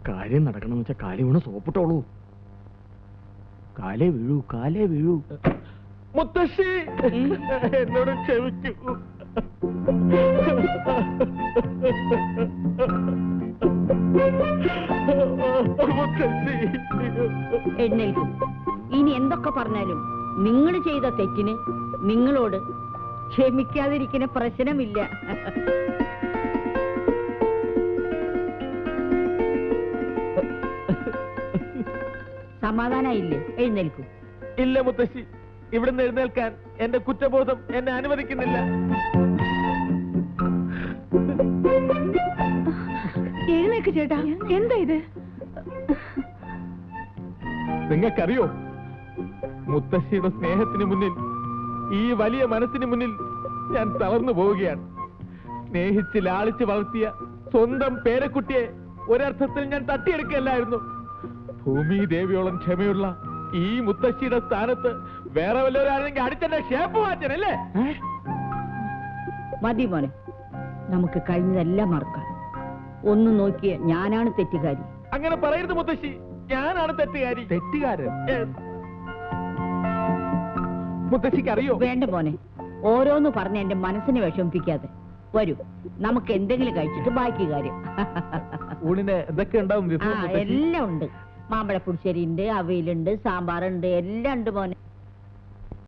കാര്യം നടക്കണമെന്ന് വെച്ചാൽ കാര്യം വീണ് സോപ്പിട്ടോളൂ. കാലേ വീഴൂ, കാലേ വീഴൂ. മുത്തശ്ശി എന്നോട് ക്ഷമിക്കൂ. എഴുന്നേൽക്കും. ഇനി എന്തൊക്കെ പറഞ്ഞാലും നിങ്ങൾ ചെയ്ത തെറ്റിന് നിങ്ങളോട് ക്ഷമിക്കാതിരിക്കുന്ന പ്രശ്നമില്ല. സമാധാനായില്ലേ? എഴുന്നേൽക്കൂ. ഇല്ല മുത്തശ്ശി, ഇവിടുന്ന് എഴുന്നേൽക്കാൻ എന്റെ കുറ്റബോധം എന്നെ അനുവദിക്കുന്നില്ല. എഴുന്നേക്ക് ചേട്ടാ. എന്താ ഇത്? നിങ്ങൾക്കറിയോ, മുത്തശ്ശിയുടെ സ്നേഹത്തിന് മുന്നിൽ, ഈ വലിയ മനസ്സിന് മുന്നിൽ ഞാൻ തളർന്നു പോവുകയാണ്. സ്നേഹിച്ച് ലാളിച്ച് വളർത്തിയ സ്വന്തം പേരക്കുട്ടിയെ ഒരർത്ഥത്തിൽ ഞാൻ തട്ടിയെടുക്കല്ലായിരുന്നു. ഭൂമി ദേവിയോളം ക്ഷമയുള്ള ഈ മുത്തശ്ശിയുടെ സ്ഥാനത്ത് വേറെ വല്ലവരാണെങ്കിൽ അടിച്ചെന്റെ ഷേപ്പ് മാറ്റനല്ലേ? മതി മോനെ, നമുക്ക് കഴിഞ്ഞതെല്ലാം മറക്കാം. ഒന്ന് നോക്കിയ ഞാനാണ് തെറ്റുകാരി. അങ്ങനെ പറയരുത് മുത്തശ്ശി, ഞാനാണ് തെറ്റുകാരി. തെറ്റുകാരൻ? മുത്തശ്ശിക്ക് അറിയോ? വേണ്ട മോനെ, ഓരോന്ന് പറഞ്ഞ് എന്റെ മനസ്സിനെ വിഷമിപ്പിക്കാതെ. വരൂ, നമുക്ക് എന്തെങ്കിലും കഴിച്ചിട്ട് ബാക്കി കാര്യം. ഊണിന് എന്തൊക്കെ ഉണ്ടാവും? എല്ലാം ഉണ്ട്. മാമ്പഴ പുളിശ്ശേരി ഉണ്ട്, അവിയലുണ്ട്, സാമ്പാറുണ്ട്, എല്ലാം ഉണ്ട് മോനെ.